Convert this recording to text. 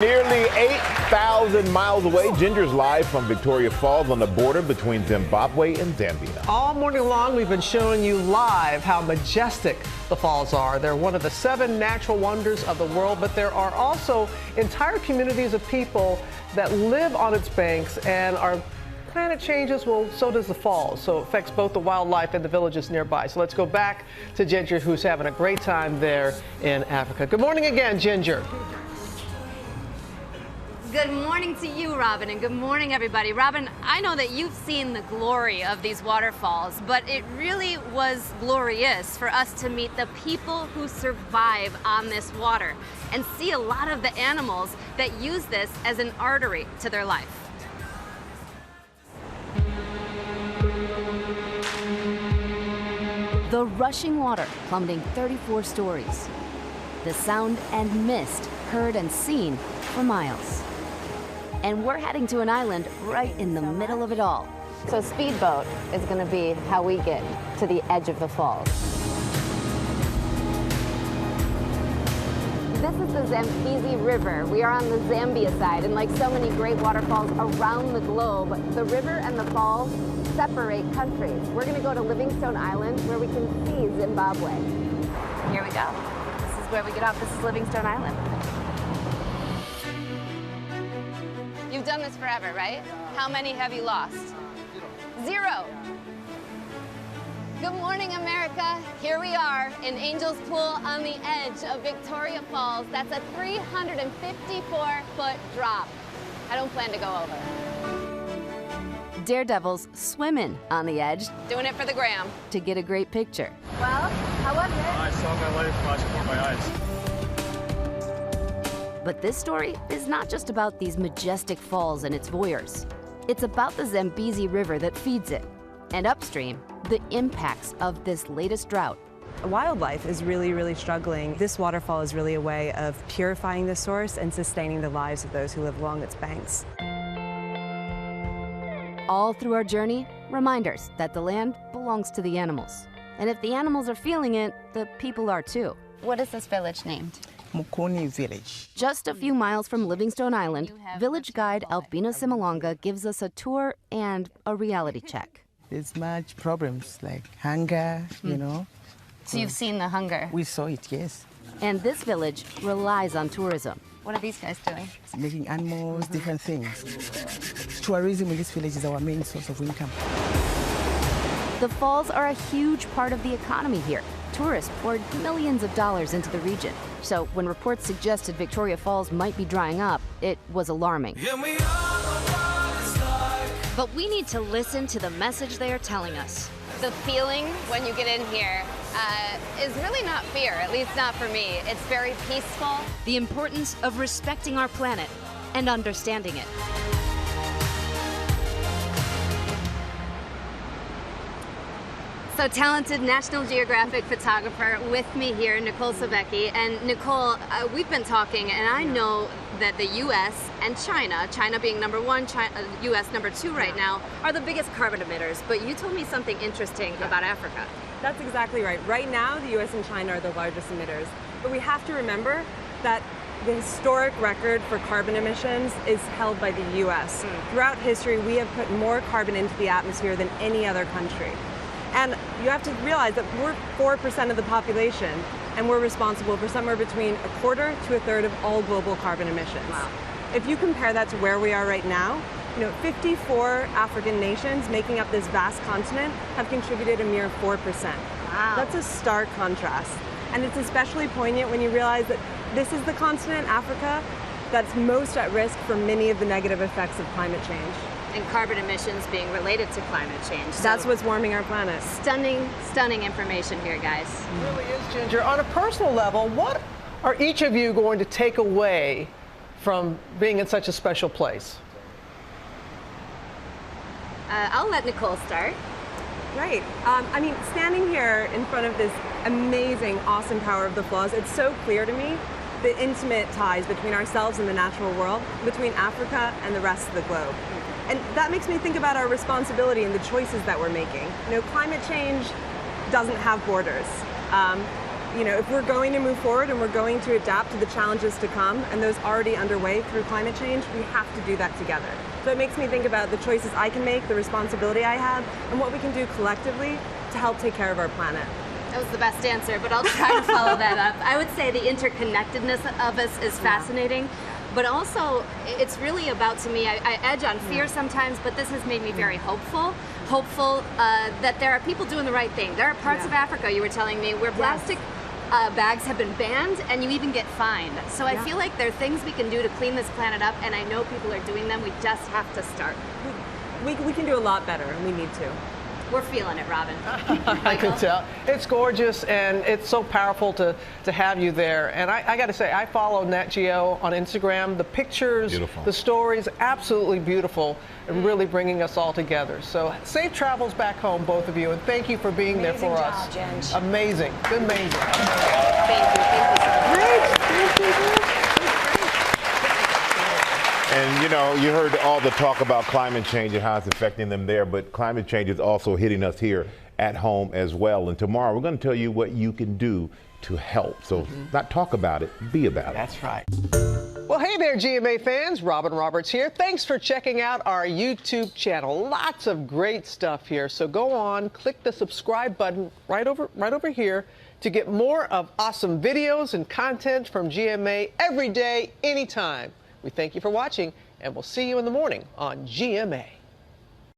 Nearly 8,000 miles away, Ginger's live from Victoria Falls on the border between Zimbabwe and Zambia. All morning long, we've been showing you live how majestic the falls are. They're one of the 7 natural wonders of the world, but there are also entire communities of people that live on its banks, and our planet changes, well, so does the falls. So it affects both the wildlife and the villages nearby. So let's go back to Ginger, who's having a great time there in Africa. Good morning again, Ginger. Good morning to you, Robin, and good morning, everybody. Robin, I know that you've seen the glory of these waterfalls, but it really was glorious for us to meet the people who survive on this water and see a lot of the animals that use this as an artery to their life. The rushing water plummeting 34 stories. The sound and mist heard and seen for miles. And we're heading to an island right in the middle of it all. So speedboat is going to be how we get to the edge of the falls. This is the Zambezi River. We are on the Zambia side, and like so many great waterfalls around the globe, the river and the falls separate countries. We're going to go to Livingstone Island where we can see Zimbabwe. Here we go. This is where we get off. This is Livingstone Island. You've done this forever, right? How many have you lost? Zero. Good morning, America. Here we are in Angel's Pool on the edge of Victoria Falls. That's a 354-foot drop. I don't plan to go over. Daredevils swimming on the edge. Doing it for the gram. To get a great picture. Well, how was it? I saw my life flash before my eyes. But this story is not just about these majestic falls and its voyeurs. It's about the Zambezi River that feeds it, and upstream, the impacts of this latest drought. Wildlife is really struggling. This waterfall is really a way of purifying the source and sustaining the lives of those who live along its banks. All through our journey, reminders that the land belongs to the animals. And if the animals are feeling it, the people are too. What is this village named? Mukuni village. Just a few miles from Livingstone Island, village guide Albino Simalonga gives us a tour and a reality check. There's much problems like hunger, you know. So you've seen the hunger? We saw it, yes. And this village relies on tourism. What are these guys doing? Making animals, different things. Tourism in this village is our main source of income. The falls are a huge part of the economy here. Tourists poured millions of dollars into the region. So when reports suggested Victoria Falls might be drying up, it was alarming. But we need to listen to the message they are telling us. The feeling when you get in here is really not fear, at least not for me. It's very peaceful. The importance of respecting our planet and understanding it. So talented National Geographic photographer with me here, Nicole Savecki. And Nicole, we've been talking, and I know that the U.S. and China being number 1, U.S. number 2 right now, are the biggest carbon emitters. But you told me something interesting about Africa. That's exactly right. Right now, the U.S. and China are the largest emitters. But we have to remember that the historic record for carbon emissions is held by the U.S. Throughout history, we have put more carbon into the atmosphere than any other country. And you have to realize that we're 4% of the population, and we're responsible for somewhere between 1/4 to 1/3 of all global carbon emissions. Wow. If you compare that to where we are right now, 54 African nations making up this vast continent have contributed a mere 4%. Wow. That's a stark contrast. And it's especially poignant when you realize that this is the continent, Africa, that's most at risk for many of the negative effects of climate change. And carbon emissions being related to climate change. So that's what's warming our planet. Stunning information here, guys. It really is, Ginger. On a personal level, what are each of you going to take away from being in such a special place? I'll let Nicole start. Right. I mean, standing here in front of this amazing, awesome power of the falls, it's so clear to me the intimate ties between ourselves and the natural world, between Africa and the rest of the globe. And that makes me think about our responsibility and the choices that we're making. Climate change doesn't have borders. if we're going to move forward and we're going to adapt to the challenges to come and those already underway through climate change, we have to do that together. So it makes me think about the choices I can make, the responsibility I have, and what we can do collectively to help take care of our planet. That was the best answer, but I'll try to follow that up. I would say the interconnectedness of us is fascinating, but also it's really about, to me, I edge on fear sometimes, but this has made me very hopeful that there are people doing the right thing. There are parts of Africa, you were telling me, where plastic bags have been banned and you even get fined. So I feel like there are things we can do to clean this planet up, and I know people are doing them. We just have to start. We can do a lot better, and we need to. We're feeling it, Robin. I can tell. It's gorgeous, and it's so powerful to have you there. And I got to say, I follow Nat Geo on Instagram. The pictures, the stories, absolutely beautiful, and really bringing us all together. So safe travels back home, both of you, and thank you for being there for us. Amazing. Amazing. Thank you so much. And you heard all the talk about climate change and how it's affecting them there, but climate change is also hitting us here at home as well. And tomorrow we're going to tell you what you can do to help. So not talk about it, be about it. That's right. Well, hey there, GMA fans. Robin Roberts here. Thanks for checking out our YouTube channel. Lots of great stuff here. So go on, click the subscribe button right over here to get more of awesome videos and content from GMA every day, anytime. We thank you for watching, and we'll see you in the morning on GMA.